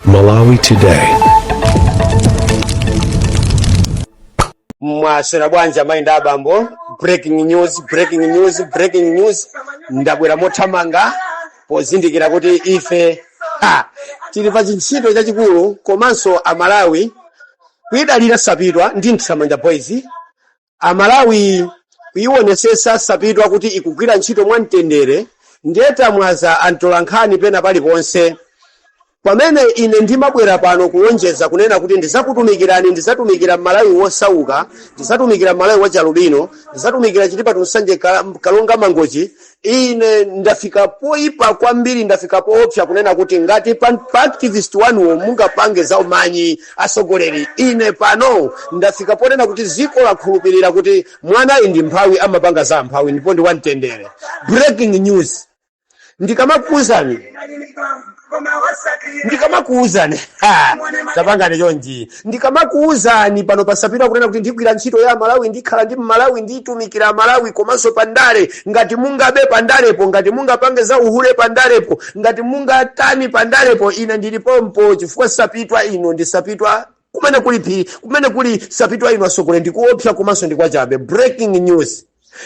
Malawi Today. Mwasera bwanja mainda abambo. Breaking news. Ndabwera mothamanga pozindikira kuti ife tili pa chintchito chachikulu komanso amalawi kuyidalira sapitwa ndi Nthamanda Boys. Amalawi kuiwonesesa sapitwa kuti ikugwira ntchito mwamtendere ndiye tamwaza antolankhani pena paliponse. Pamene ine ndimabwera pano kulonjeza kunena kuti ndizakutumikirani, ndizatumikira Malawi wosauka, ndizatumikira Malawi wachalubino, ndizatumikira Chitipa Nsanje Kalonga Mangochi. Ine ndafika poipa kwambiri, ndafika poopsa kunena kuti ngati pa activist wanuwo mungapange za umanyi asogoleri. Ine pano ndafika ponena kuti ziko lakhulupirira kuti mwana ndi mphawi amapanga za mphawi ndipo ndi wamtendere. Breaking news. Ndikamakuuzani tapangane chonji. Ndikamakuuzani pano pasapitwa kunena kuti ndigwira ntchito ya Malawi, ndikhala ndi Malawi, nditumikira Malawi komanso pandale, ngati mungabe pandalepo, ngati mungapange za uhule pandalepo, ngati mungatani pandalepo, ine ndilipompo chifukwa sapitwa ino ndi sapitwa kumene kuli sapitwa ino asogole ndikuopsa komanso ndikwachabe. Breaking news.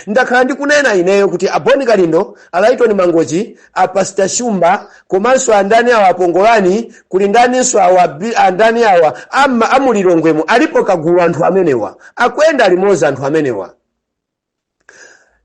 Ndakhala ndikunena ineyo kuti Aboni Kalindo, Alaitoni Mangochi, Pastor Shumba, komanso andani awa apongolani, kuli ndaninso andani awa amulilongwemo alipo kagulu anthu amenewa. Akwenda alimoza anthu amenewa.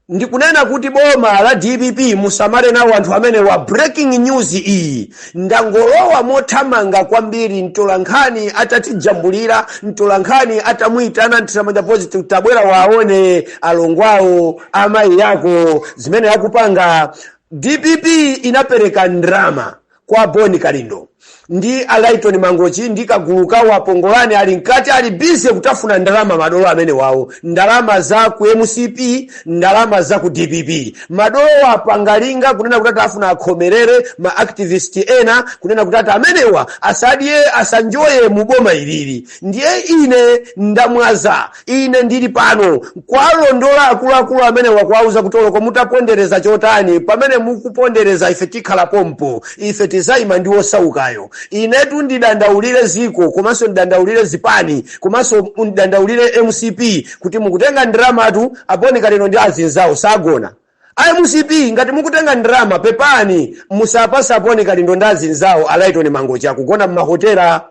Ndikunena kuti boma la DPP musamale nawo anthu amenewa. Breaking news iyi. Ndangolowa mothamanga kwambiri, mtolankhani atatijambulira, mtolankhani atamuitana Nthamanda Boys tabwera waone alongwawo amayi yako zimene yakupanga. DPP inapereka ndrama kwa Aboni Kalindo ndi Alaitoni Mangochi ndi kagulu kawo apongolani ali nkati ali busy kutafuna ndalama madolo amene wawo, ndalama za ku MCP, ndalama za ku DPP. Madolo apangalinga kunena kuti afuna akhomerere ma activist ena kunena kuti amenewa asanjoye muboma ilili. Ndiye ine ndamwaza, ine ndili pano kwalondola akuluakulu amene wakwauza kutolo kwa mutapondereza chotani. Pamene mukupondereza ife tikhala pompo, ife tizaima ndi osaukayo. Inetu ndidandaulire ziko, komanso ndidandaulire zipani, komanso ndidandaulire MCP kuti mukutenga ndramatu Aboni Kalindo ndi azinzawo sagona. MCP ngati mukutenga ndrama pepani musapasa Aboni Kalindo ndi azinzawo Alaitoni Mangochi akugona mmahotela.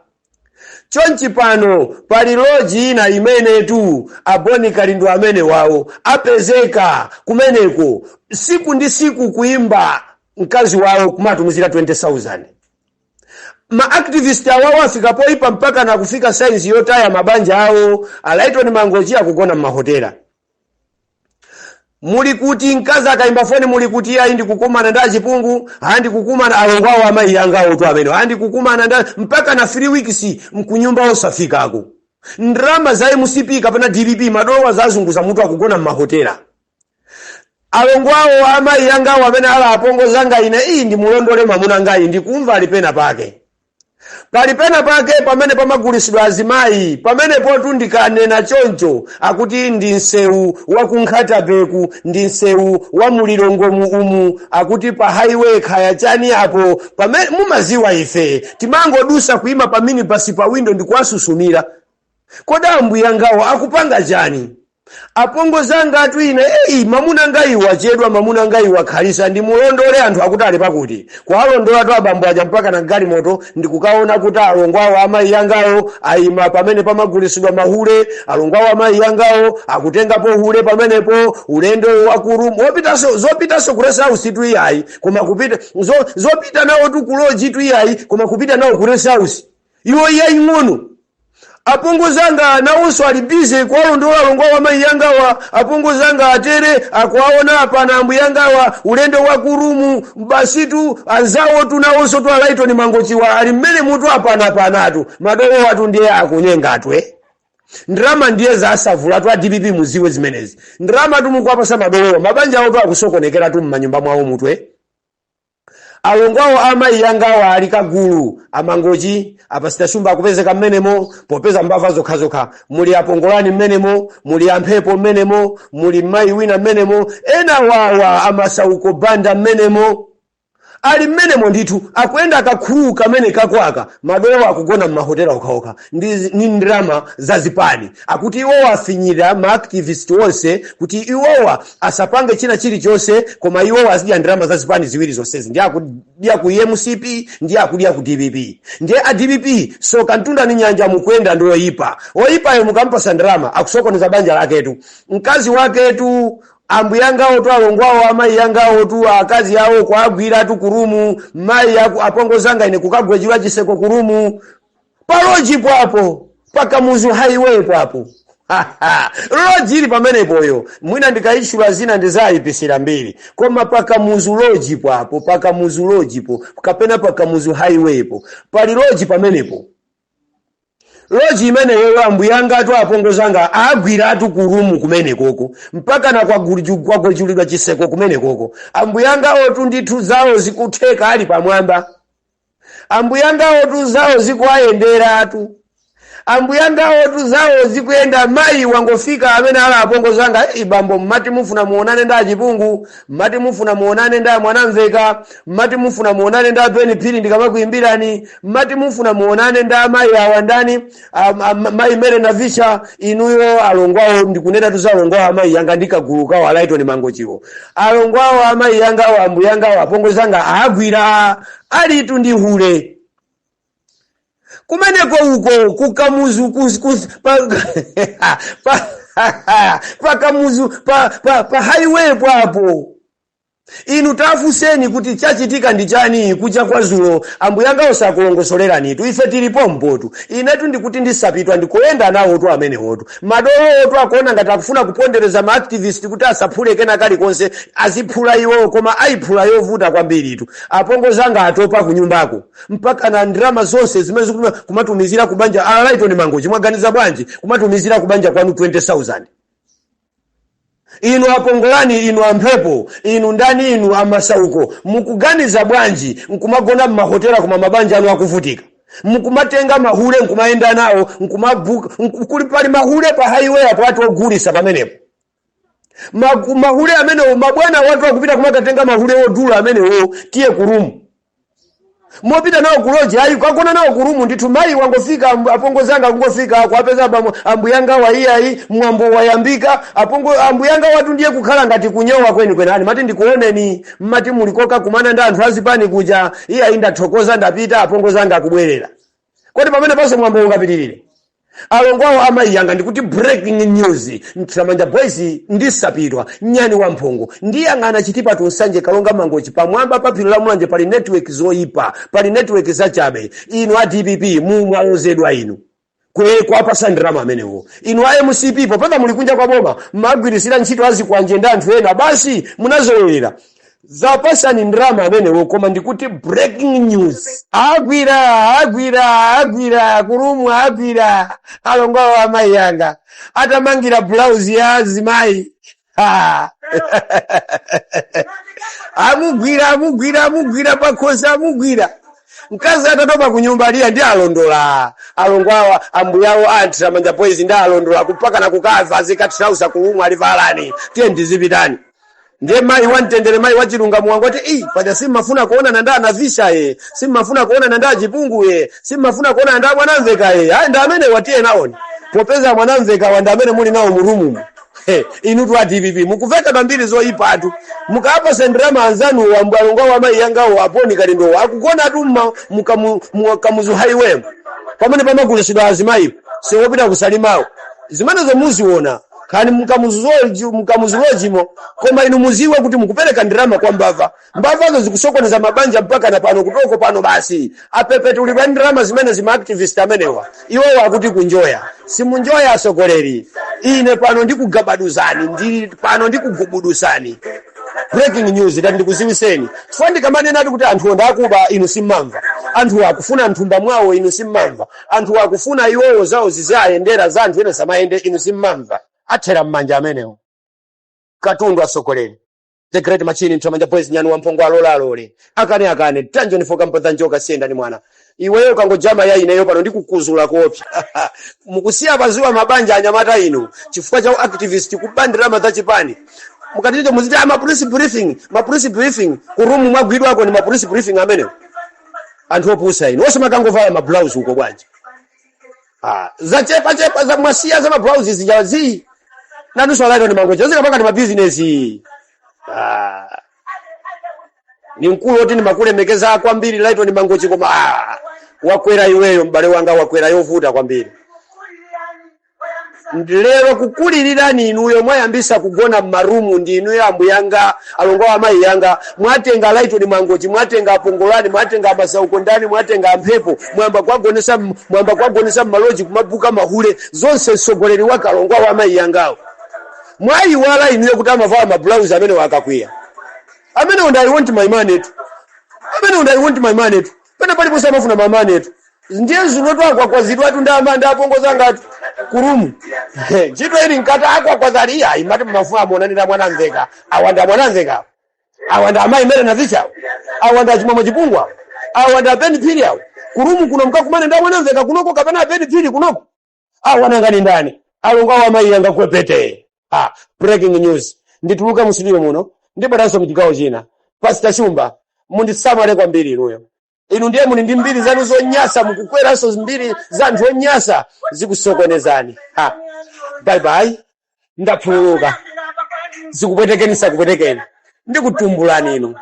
Chonchi pano pali loji ina imene tu Aboni Kalindo amene wawo apezeka kumeneko siku ndi siku kuimba mkazi wawo kumatumizira 20,000. Ma activist awawo afika poipa mpaka na kufika size yotaya mabanja awo. Alaitoni Mangochi akugona mmahotela. Muli kuti mkazi akaimba foni muli kuti ayi ndikukumana nda chipungu, handi kukumana alongwawo amayi yangawo tu amene, handi kukumana nda mpaka na 3 weeks mkunyumba osafikako. Ndrama za MCP kapena DPP madowa zazunguza mutu akugona mmahotela. Alongwawo amayi yangawo amene ala apongo zanga ine iyi ndi mulondole mamuna ngai ndikumva alipena pake. Palipena pake pamene pamagulisidwa azimayi, pamene potu ndikanena choncho akuti ndi nsewu wa kunkhatabeku, ndi nsewu wa mulilongomu umu, akuti pa highway khaya chani apo, pamene mumaziwa ife timangodusa kuima pa minibus pa window ndikuwasusumira. Koda mbuya ngawo akupanga chani? Apongo zanga atu ine mamuna ngai wachedwa, mamuna ngai wakhalisa ndi mulondole anthu akuti ali pakuti. Kuwalondola tu abambo aja mpaka na galimoto ndikukaona kuti alongwawo amayi yangawo ayima pamene pamagulisidwa mahule, alongwawo amayi yangawo akutengapo hule pamenepo ulendo wakuru zopitaso kuresa usitu iyayi koma kupita zopita nawo tu kuloji tu iyayi koma kupita nawo kuresa usi iwo iyayi ngono. Apongo zanga nawonso ali busy kuwalondola alongwawo amayi yangawa. Apongo zanga atere akuwaona apana ambu yangawa ulendo wa kurumu basitu anzawo tu nawonso tu Alaitoni Mangochi ali mmene mutu apana madolo watu ndiye akunyengatu. Ndrama ndiye za asavula tu DPP muziwe zimenezi. Ndrama tu mukwapasa madolo mabanja awo tu akusokonekera tu mmanyumba mwawo mutu. Alongwawo amayi yangawa ali kagulu amangochi Pastor Shumba akupezeka mmenemo popeza mbava zokhazokha. Muli apongolani mmenemo, muli amphepo mmenemo, muli mayi wina mmenemo, ena wawa amasauko banda mmenemo. ali mmenemo ndithu akuyenda akakhuu kamene kakwaka madowa akugona m'mahotela okhaokha ni ndrama zazipani akuti iwowa afinyira ma-activist onse kuti iwowa asapange china chilichonse koma iwowa azidya ndrama zazipani ziwiri zonsezi ndi akudya ku MCP ndi akudya ku DPP ndiye a DPP soka mtunda ni nyanja mukuyenda ndi oyipa oyipayo mukampasa ndrama akusokoneza banja laketu mkazi waketu ambuyangawo tu alongwawo amayi yangawo tu akazi yawo kwagwira tu kurumu mayi apongozanga ine kukagwejwa chiseko kurumu paloji pwapo pakamuzu highway pwapo loji ili pamenepoyo mwina ndikaishula zina ndizayipisira mbiri koma pakamuzu loji pwapo pakamuzu loji po kapena pakamuzu highway po pali loji pamenepo loji imene yeyo ambuyanga tu apongozanga agwira atu kurumu kumene koko mpaka na kwagulidwa chiseko kumene koko ambuyanga otu ndithu zawo zikutheka ali pamwamba ambuyanga otu zawo zikuayendera atu ambuyanga otu zawo zikuyenda mayi wangofika amene ala apongozanga ibambo mmati mufuna muonane nda achipungu mmati mufuna muonane nda mwanamveka mmati mufuna muonane nda Beni Phiri ndikamakuimbirani mmati mufuna muonane nda mayi awandani mayi mere na visha inuyo alongwawo ndikunena tu zalongwawo amayi yanga ndikagulukawo alaitoni mangochiwo alongwawo amayi yangawo ambuyangawo apongozanga agwira ali tu ndi hule kumeneko uko kukamuzu pakamuzu pa highway pwapo inu tafuseni kuti chachitika ndi chani kucha kwa zulo ambuyanga osakulongosolerani tu ife tilipo mbotu inetu ndikuti ndisapitwa ndikoyenda nawo tu amene wotu madolo tu akuona ngati akufuna kupondereza ma activist kuti asaphule kena kali konse aziphula iwo koma ayiphula yovuta kwambiri tu apongozanga atopa kunyumbako mpaka na ndrama zonse zimene kumatumizira kubanja alaitoni mangochi mwaganiza bwanji kumatumizira kubanja kwanu 20,000 inu apongolani inu amphepo inu ndani inu amasauko mukuganiza bwanji nkumagona m'mahotela kuma mabanja anu akuvutika mukumatenga mahule nkumayenda nawo nkumabuka kuli pali mahule pa highway apo watu ogulisa pamenepo mahule amenewo mabwana watu akupita kumakatenga mahule odula amenewo tiye kurumu mopita nawo kuloji ayi kwakona nawo kurumu ndithu mayi wangofika apongozanga ngofika kwapeza ambuyanga wa iyayi mwambo wayambika ambuyanga watu ndiye kukhala ngati kunyowa kweni ani mati ndikuoneni mmati mulikoka kumana nda anthu azipani kuja iyayi ndathokoza ndapita apongozanga akubwerera kodi pamene pase mwambo ungapitirire alongwawo amayi yanga ndikuti breaking news Mtramanja Boys ndisapitwa nyani wa mphongo ndiyang'ana chitipa tunsanje kalonga mangochi pamwamba papilo la mulanje pali network zoyipa pali network zachabe inu a DPP mwalozedwa inu kwa pasa ndrama amenewo inu a MCP popeza mulikunja kwa boma magwirisira ntchito azikwanje ndi anthu ena basi munazolera zapasa ni ndrama amenewo koma ndikuti breaking news agwira kurumu agwira alongwawo amayi yanga atamangira blouse ya azimayi amugwira pakhosi amugwira mkazi atatopa kunyumba liya ndi alondola alongwawo ambuyawo Mtramanja Boys ndi alondola kupaka na kukava zikatrausa kurumu alivalani tiye ndizipitani ndiye mayi wantendere mayi wachilunga muwangu ati paja simafuna kuona nanda anavisha simafuna kuona nanda achipungu simafuna kuona nanda mwanamveka nda amene watiye naoni popeza mwanamveka wanda amene muli nawo murumu inu tu a DPP mukuveka bambiri zoyipa atu mukapa sendrama anzanu wambwalonga wa mayi yangawo aponi kalindo akukona atu mukamuzu highway pamene pamagulisidwa azimayi siwopita kusalimawo zimenezo muziona kani mukamuzulojimo koma inu muziwe kuti mukupereka ndirama kwa mbavazo zikusokoneza mabanja mpaka na pano kutoko pano basi apepete ulibwa ndirama zimene zima activist amenewa iwo wakuti kunjoya simunjoya asogoleri ine pano ndikugabaduzani pano ndikugubudusani breaking news ndati ndikuziwiseni fundi kamanena ati kuti anthu onda akuba inu simmamva anthu akufuna nthumba mwawo inu simmamva anthu akufuna iwowo zawo zizayendera za anthu ene samayende inu simmamva athera mmanja amenewo katundu asogoleri the great machine Mtramanja Boys nyani wa mphongo alolalole akane tanjo nifoka mpodha njoka sienda ni mwana iweyo kangojama ya ineyo pano ndikukuzula kopya mukusiya baziwa mabanja anyamata inu chifukwa cha activist kubandira madhachipani mukatito muziti ama police briefing kurumu mwagwidwako ni ma police briefing amene anthu opusa ino wose makangovala ma blouse uko bwanji zachepa za mwasiya za ma blouse zijazi nanuso alaito ni mangoja zikapaka ni ma business ni mkulu oti ni makulemekeza kwambiri laito ni mangochi koma wakwera iweyo mbale wanga wakwera yovuta kwambiri lero kukulilirani inuyo mwayambisa kugona mmarumu ndi inuyo ambuyanga alongo amayi yanga mwatenga laito ni mangochi mwatenga apongolani mwatenga masauko ndani mwatenga mphepo mwamba kwagonesa mmaloji kumabuka mahule zonse sogoleri wake alongo wa amayi yangawo mwayiwala inuyo kuti amavala ma blouse amene wakakwiya amene onda I want my money tu pene palipo samafuna my money tu ndiye zinotwa kwa zidwatu ndamanda apongoza ngati kurumu chito ili nkata akwa kwa zalia imati mafuwa monanira mwanamveka awanda mwanamveka awanda amayi mere na zicha awanda chimamo chipungwa awanda pen period kurumu kuno mkakumane nda mwanamveka kunoko kapena pen period kunoko awanda ngani ndani alonga wa amayi yanga kwepete breaking news ndituluka mustudio muno ndibadanso muchigawo china Pastor Shumba mundisamale kwambiri inuyo inu ndiye muli ndi mbiri zanu zonyasa mukukweranso mbiri za anthu onyasa zikusokonezani bye bye ndapuluka zikupwetekeni sakupwetekeni ndikutumbulani inu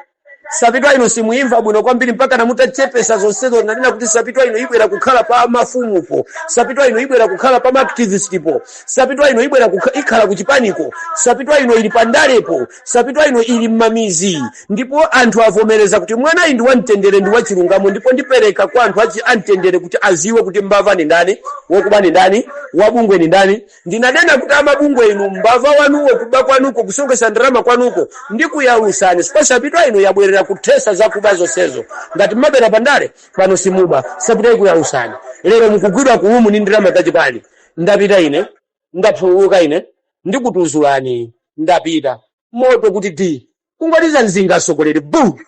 sapitwa ino simuimva bwino kwambiri mpaka namutachepesa zonsezo nanena kuti sapitwa ino ibwera kukhala pa mafumupo sapitwa ino ibwera kukhala pa activistipo sapitwa ino ibwera ikhala kuchipaniko sapitwa ino ili pandalepo sapitwa ino ili mmamizi ndipo anthu avomereza kuti mwana ndi wamtendere ndi wachilungamo ndipo ndipereka kwa anthu achi amtendere kuti aziwe kuti mbava ni ndani wokuba ni ndani wabungwe ni ndani ndinanena kuti amabungwe inu mbava wanuwo kuba kwanuko kusongesa ndrama kwanuko ndikuyalusani sapitwa ino yabwerera kutesa zakuba zonsezo ngati mabera pandale pano simuba sapita kuyalusani lero mukugwidwa kuumu ni ndrama tachipani ndapita ine ndapuluka ine ndikutuzulani ndapita moto kuti di kungaliza nzinga sokolere bu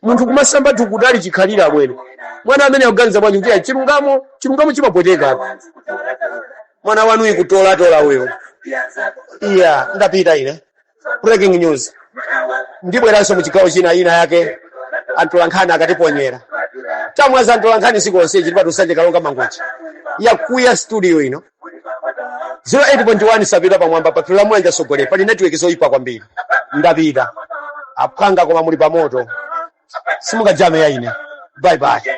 munthu kumasamba tukutali chikhalira bwene mwana amene aganiza bwanji kuti chilungamo chimapweteka mwana wanu ikutola wewe ndapita ine breaking news ndibweranso muchigawo china ina yake antolankhani akatiponyera tamwaza antolankhani sikonse chilipatu sanje kalonga mangochi yakuya studio ino 08.1 sapita pamwamba papila mwanja sogole pali network zoipa kwambiri ndapita apanga koma muli pamoto simukajame yaine bye bye